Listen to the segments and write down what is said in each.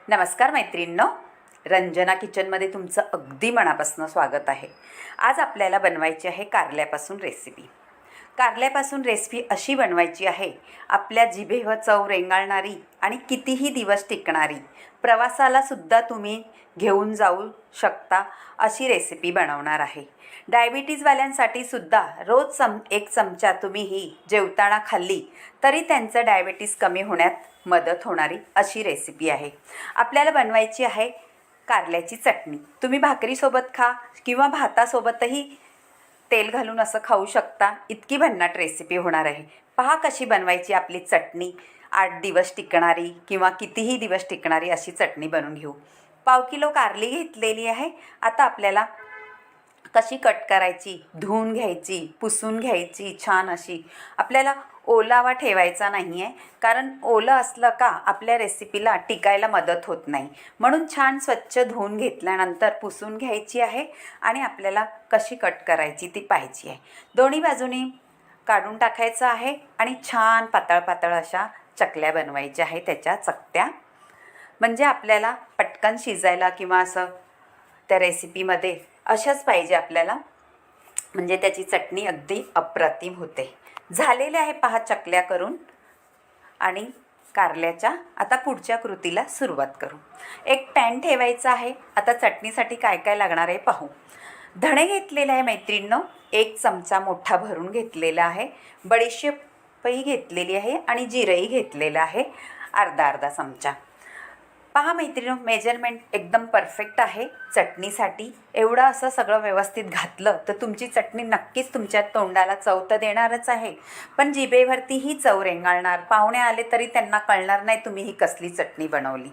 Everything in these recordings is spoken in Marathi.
नमस्कार मैत्रिणींनो, रंजना किचनमध्ये तुमचं अगदी मनापासून स्वागत आहे। आज आपल्याला बनवायची आहे कारल्यापासून रेसिपी। कारल्यापासून रेसिपी अशी बनवायची आहे, आपल्या जिभेवर चव रेंगाळणारी आणि कितीही दिवस टिकणारी, प्रवासाला सुद्धा तुम्ही घेऊन जाऊ शकता अशी रेसिपी बनवणार आहे। डायबिटीजवाल्यांसाठी सुद्धा रोज एक चमचा तुम्ही ही जेवताना खाल्ली तरी त्यांचं डायबिटीज कमी होण्यात मदत होणारी अशी रेसिपी आहे। आपल्याला बनवायची आहे कारल्याची चटणी। तुम्ही भाकरीसोबत खा किंवा भातासोबतही तेल घालून असं खाऊ शकता। इतकी भन्नाट रेसिपी होणार आहे। पहा कशी बनवायची आपली चटणी। 8 दिवस टिकणारी किंवा कितीही दिवस टिकणारी अशी चटणी बनवून घेऊ। पाव किलो कारली घेतलेली आहे। आता आपल्याला कशी कट करायची, धुवून घ्यायची, पुसून घ्यायची छान अशी। आपल्याला ओलावा ठेवायचा नाही आहे, कारण ओलं असलं का आपल्या रेसिपीला टिकायला मदत होत नाही। म्हणून छान स्वच्छ धुवून घेतल्यानंतर पुसून घ्यायची आहे आणि आपल्याला कशी कट करायची ती पाहायची आहे। दोन्ही बाजूनी काढून टाकायचं आहे आणि छान पातळ पातळ अशा चकल्या बनवायच्या आहे, त्याच्या चकत्या। म्हणजे आपल्याला पटकन शिजायला किंवा असं त्या रेसिपीमध्ये अशाच पाहिजे आपल्याला, म्हणजे त्याची चटणी अगदी अप्रतिम होते। झालेले आहे पहा चकल्या करून आणि कारल्याच्या। आता पुढच्या कृतीला सुरुवात करू। एक पॅन ठेवायचा आहे। आता चटणीसाठी काय काय लागणार आहे पाहू। धणे घेतलेले आहे मैत्रिणींनो, 1 चमचा मोठा भरून घेतलेला आहे। बडीशेपही घेतलेली आहे आणि जिरंही घेतलेलं आहे अर्धा चमचा। पहा मैत्रिणींनो, मेजरमेंट एकदम परफेक्ट आहे चटणीसाठी। एवढं असं सगळं व्यवस्थित घातलं तर तुमची चटणी नक्कीच तुमच्या तोंडाला चव तर देणारच आहे, पण जिभेवरती ही चव रेंगाळणार। पाहुणे आले तरी त्यांना कळणार नाही तुम्ही ही कसली चटणी बनवली।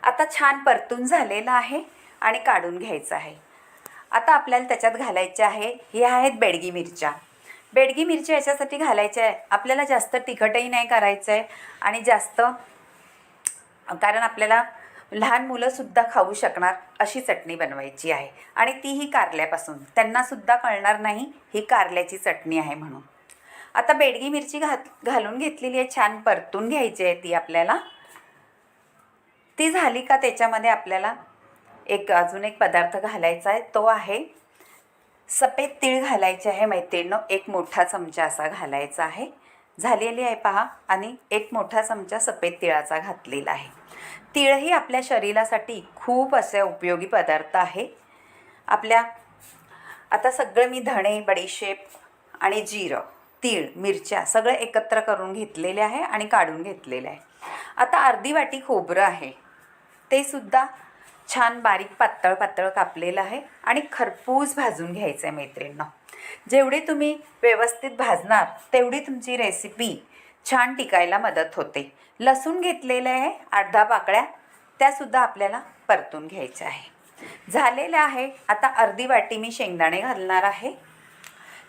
आता छान परतून झालेलं आहे आणि काढून घ्यायचं आहे। आता आपल्याला त्याच्यात घालायच्या आहे, हे आहेत बेडगी मिरच्या। बेडगी मिरच्या याच्यासाठी घालायच्या आहे, आपल्याला जास्त तिखटही नाही करायचं आहे आणि जास्त, कारण आपल्याला लहान मुलंसुद्धा खाऊ शकणार अशी चटणी बनवायची आहे आणि तीही कारल्यापासून। त्यांनासुद्धा कळणार नाही ही कारल्याची चटणी आहे म्हणून। आता बेडगी मिरची घालून घेतलेली आहे, छान परतून घ्यायची आहे ती आपल्याला। ती झाली का त्याच्यामध्ये आपल्याला अजून एक पदार्थ घालायचा आहे, तो आहे सफेद तीळ घालायचे आहे मैत्रिणींनो। 1 मोठा चमचा असा घालायचा आहे। झालेली आहे पहा, आणि 1 मोठा चमचा सफेद तिळाचा घातलेला आहे। तीळही आपल्या शरीरासाठी खूप असे उपयोगी पदार्थ आहे आपल्या। आता सगळं मी धणे, बडीशेप आणि जिरं, तीळ, मिरच्या सगळं एकत्र करून घेतलेले आहे आणि काढून घेतलेले आहे। आता अर्धी वाटी खोबरं आहे, ते सुद्धा छान बारीक पातळ पातळ कापलेलं आहे आणि खरपूस भाजून घ्यायचं आहे मैत्रिणींनो। जेवढे तुम्ही व्यवस्थित भाजणार तेवढी तुमची रेसिपी छान टिकायला मदत होते। लसूण घेतलेलं आहे 8-10 पाकळ्या, त्यासुद्धा आपल्याला परतून घ्यायच्या आहे। झालेलं आहे। आता अर्धी वाटी मी शेंगदाणे घालणार आहे,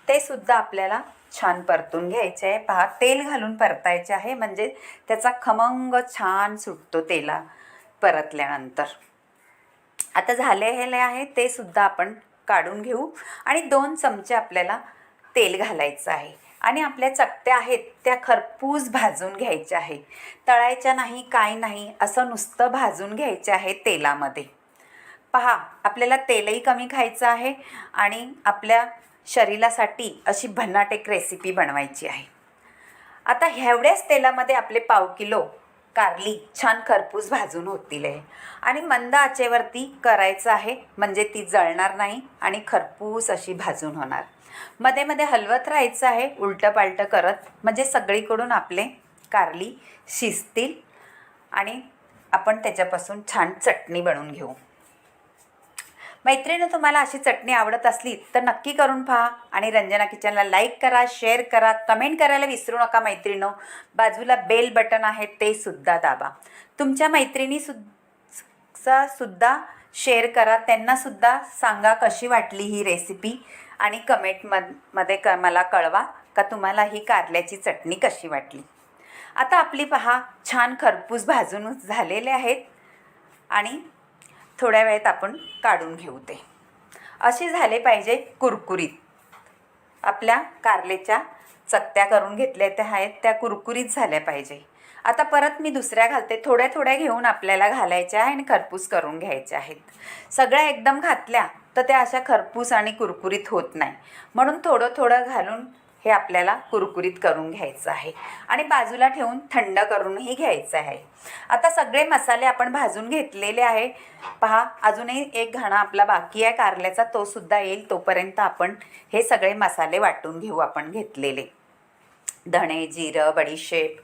ते सुद्धा आपल्याला छान परतून घ्यायचे आहे। पहा, तेल घालून परतायचे आहे, म्हणजे त्याचा खमंग छान सुटतो तेला परतल्यानंतर। आता झालेले आहे ते सुद्धा आपण काढून घेऊ आणि 2 चमचे आपल्याला तेल घालायचं आहे आणि आपल्या चकत्या आहेत त्या खरपूस भाजून घ्यायच्या आहे। तळायच्या नाही, काय नाही, असं नुसतं भाजून घ्यायचे आहे तेलामध्ये। पहा, आपल्याला तेलही कमी खायचं आहे आणि आपल्या शरीरासाठी अशी भन्नाट एक रेसिपी बनवायची आहे। आता एवढ्याच तेलामध्ये आपले पाव किलो कारली छान खरपूस भाजून होतील आहे आणि मंद आचेवरती करायचं आहे, म्हणजे ती जळणार नाही आणि खरपूस अशी भाजून होणार। मध्ये मध्ये हलवत राहायचं आहे उलटं पालटं करत, म्हणजे सगळीकडून आपले कारली शिजतील आणि आपण त्याच्यापासून छान चटणी बनवून घेऊ। मैत्रिणी, तुम्हाला अशी चटणी आवडत असली तर नक्की करून पहा आणि रंजना किचनला लाईक करा, शेअर करा, कमेंट करायला विसरू नका मैत्रिणींनो। बाजूला बेल बटन आहे ते सुद्धा दाबा। तुमच्या मैत्रिणी सुद्धा शेअर करा, त्यांनासुद्धा सांगा कशी वाटली ही रेसिपी आणि कमेंटमध्ये मला कळवा का तुम्हाला ही कारल्याची चटणी कशी वाटली। आता आपली पहा छान खरपूस भाजून झालेले आहेत आणि थोड्या वेळात आपण काढून घेऊ ते। असे झाले पाहिजे कुरकुरीत। आपल्या कारल्याच्या चकत्या करून घेतल्या त्या आहेत त्या कुरकुरीत झाल्या पाहिजे। आता परत मी दुसऱ्या घालते. थोड्या थोड्या घेऊन आपल्याला घालायच्या आहे आणि खरपूस करून घ्यायच्या आहेत. सगळ्या एकदम घातल्या तर त्या अशा खरपूस आणि कुरकुरीत होत नाही, म्हणून थोडं थोडं घालून हे आपल्याला कुरकुरीत करून घ्यायचं आहे आणि बाजूला ठेवून थंड करूनही घ्यायचं आहे. आता सगळे मसाले आपण भाजून घेतलेले आहे. पहा, अजूनही एक घाणा आपला बाकी आहे कारल्याचा, तो सुद्धा येईल. तोपर्यंत आपण हे सगळे मसाले वाटून घेऊ. आपण घेतलेले धणे, जिरं, बडीशेप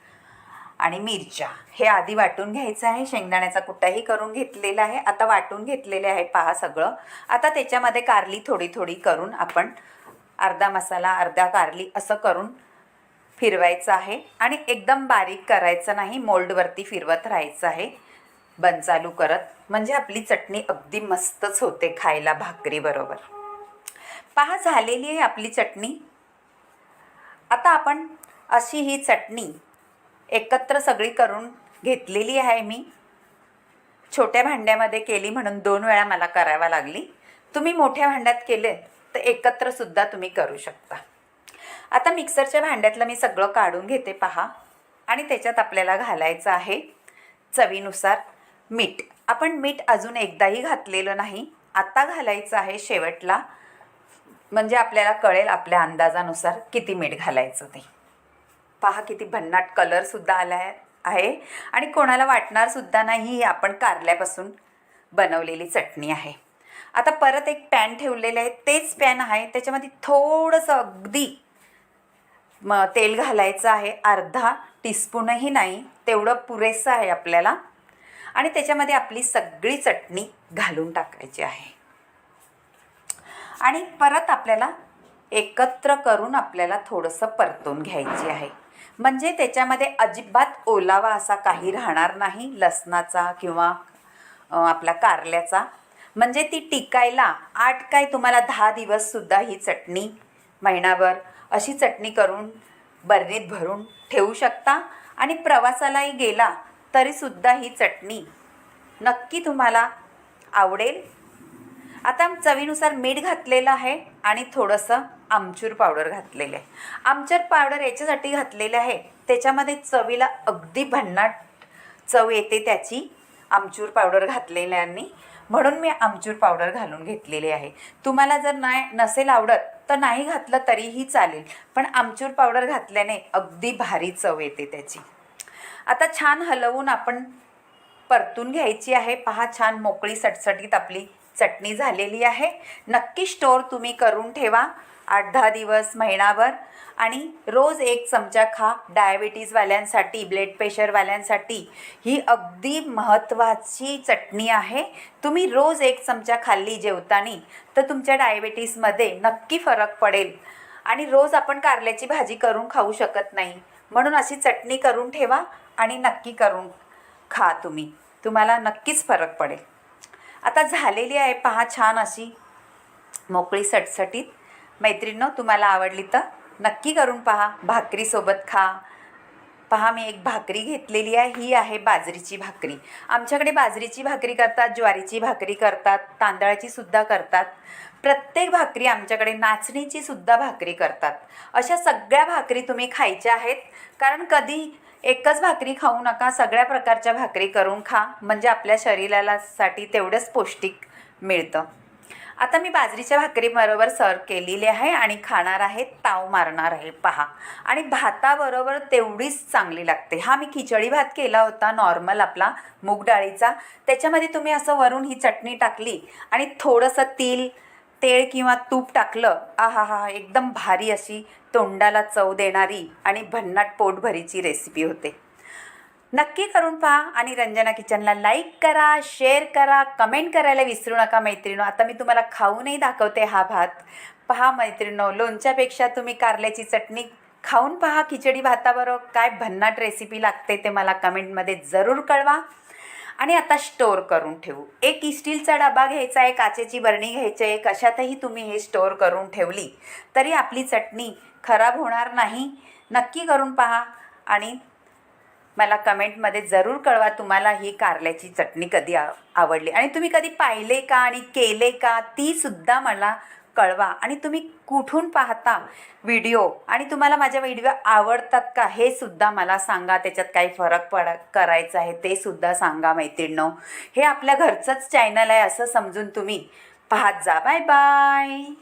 आणि मिरच्या हे आधी वाटून घ्यायचं आहे. शेंगदाण्याचा कुटाही करून घेतलेला आहे. आता वाटून घेतलेले आहे पहा सगळं. आता त्याच्यामध्ये कारली थोडी थोडी करून आपण अर्धा मसाला अर्धा कारली असं करून फिरवायचं आहे आणि एकदम बारीक करायचं नाही, मोल्डवरती फिरवत राहायचं आहे बंद चालू करत, म्हणजे आपली चटणी अगदी मस्तच होते खायला भाकरीबरोबर. पहा, झालेली आहे आपली चटणी. आता आपण अशी ही चटणी एकत्र सगळी करून घेतलेली आहे. मी छोट्या भांड्यामध्ये केली म्हणून 2 वेळा मला करावा लागली. तुम्ही मोठ्या भांड्यात केले तर एकत्र सुद्धा तुम्ही करू शकता. आता मिक्सरच्या भांड्यातलं मी सगळं काढून घेते पहा, आणि त्याच्यात आपल्याला घालायचं आहे चवीनुसार मीठ. आपण मीठ अजून एकदाही घातलेलं नाही, आता घालायचं आहे शेवटला, म्हणजे आपल्याला कळेल आपल्या अंदाजानुसार किती मीठ घालायचं ते. पहा किती भन्नाट कलरसुद्धा आला आहे आणि कोणाला वाटणार सुद्धा नाही ही आपण कारल्यापासून बनवलेली चटणी आहे. आता परत एक पॅन ठेवलेलं आहे. तेच पॅन आहे, त्याच्यामध्ये थोडंसं अगदी तेल घालायचं आहे. अर्धा टीस्पूनही नाही, तेवढं पुरेसं आहे आपल्याला. आणि त्याच्यामध्ये आपली सगळी चटणी घालून टाकायची आहे आणि परत आपल्याला एकत्र करून आपल्याला थोडंसं परतून घ्यायची आहे, म्हणजे त्याच्यामध्ये अजिबात ओलावा असा काही राहणार नाही लसणाचा किंवा आपला कारल्याचा. म्हणजे ती टिकायला 8 काय तुम्हाला 10 दिवससुद्धा ही चटणी, महिनाभर अशी चटणी करून बरणीत भरून ठेवू शकता. आणि प्रवासालाही गेला तरीसुद्धा ही चटणी नक्की तुम्हाला आवडेल. आता चवीनुसार मीठ घातलेलं आहे आणि थोडंसं आमचूर पावडर घातलेलं आहे. आमचूर पावडर याच्यासाठी घातलेलं आहे, त्याच्यामध्ये चवीला अगदी भन्नाट चव येते त्याची आमचूर पावडर घातलेल्याने, म्हणून मी आमचूर पावडर घालून घेतलेली आहे. तुम्हाला जर नसेल आवडत तर नाही घातलं तरीही चालेल, पण आमचूर पावडर घातल्याने अगदी भारी चव येते त्याची. आता छान हलवून आपण परतून घ्यायची आहे. पहा, छान मोकळी सटसटीत आपली चटणी झालेली आहे. नक्की स्टोअर तुम्ही करून ठेवा 8-10 दिवस, महिनाभर, आणि रोज 1 चमचा खा. डायबिटीजवाल्यांसाठी, ब्लड प्रेशरवाल्यांसाठी ही अगदी महत्त्वाची चटणी आहे. तुम्ही रोज 1 चमचा खाल्ली जेवताना तर तुमच्या डायबिटीसमध्ये नक्की फरक पडेल. आणि रोज आपण कारल्याची भाजी करून खाऊ शकत नाही, म्हणून अशी चटणी करून ठेवा आणि नक्की करून खा तुम्हाला नक्कीच फरक पडेल. आता झालेली आहे पहा छान अशी मोकळी सटसटीत. मैत्रिणींनो, तुम्हाला आवडली तर नक्की करून पहा, भाकरीसोबत खा. पहा, मी एक भाकरी घेतलेली आहे. ही आहे बाजरीची भाकरी. आमच्याकडे बाजरीची भाकरी करतात, ज्वारीची भाकरी करतात, तांदळाची सुद्धा करतात. प्रत्येक भाकरी आमच्याकडे नाचणीची सुद्धा भाकरी करतात. अशा सगळ्या भाकरी तुम्ही खायच्या आहेत, कारण कधी एकच भाकरी खाऊ नका, सगळ्या प्रकारच्या भाकरी करून खा, म्हणजे आपल्या शरीराला साठी तेवढंच पौष्टिक मिळतं. आता मी बाजरीच्या भाकरीबरोबर सर्व केलेली आहे आणि खाणार आहे, ताव मारणार आहे पहा. आणि भाताबरोबर तेवढीच चांगली लागते. हा मी खिचडी भात केला होता नॉर्मल आपला मूग डाळीचा. त्याच्यामध्ये तुम्ही असं वरून ही चटणी टाकली आणि थोडंसं तेल किंवा तूप टाकलं, आहा, एकदम भारी अशी तोंडाला चव देणारी आणि भन्नाट पोटभरीची रेसिपी होते. नक्की करून पहा आणि रंजना किचनला लाईक करा, शेअर करा, कमेंट करायला विसरू नका मैत्रिणो. आता मी तुम्हाला खाऊनही दाखवते हा भात. पहा मैत्रिणो, लोणच्यापेक्षा तुम्ही कारल्याची चटणी खाऊन पहा खिचडी भाताबरोबर, काय भन्नाट रेसिपी लागते ते मला कमेंटमध्ये जरूर कळवा. आणि आता स्टोअर करून ठेवू. एक स्टीलचा डबा घ्यायचा आहे, काचेची बरणी घ्यायची आहे, कशातही तुम्ही हे स्टोअर करून ठेवली तरी आपली चटणी खराब होणार नाही. नक्की करून पहा आणि मला कमेंटमध्ये जरूर कळवा तुम्हाला ही कारल्याची चटणी कधी आवडली आणि तुम्ही कधी पाहिले का आणि केले का, ती सुद्धा मला कळवा. आणि तुम्ही कुठून पाहता व्हिडिओ आणि तुम्हाला माझ्या व्हिडिओ आवडतात का हे सुद्धा मला सांगा. त्याच्यात काही फरक करायचा आहे ते सुद्धा सांगा मैत्रिणींनो. हे आपल्या घरचंच चॅनल आहे असं समजून तुम्ही पाहत जा. Bye bye.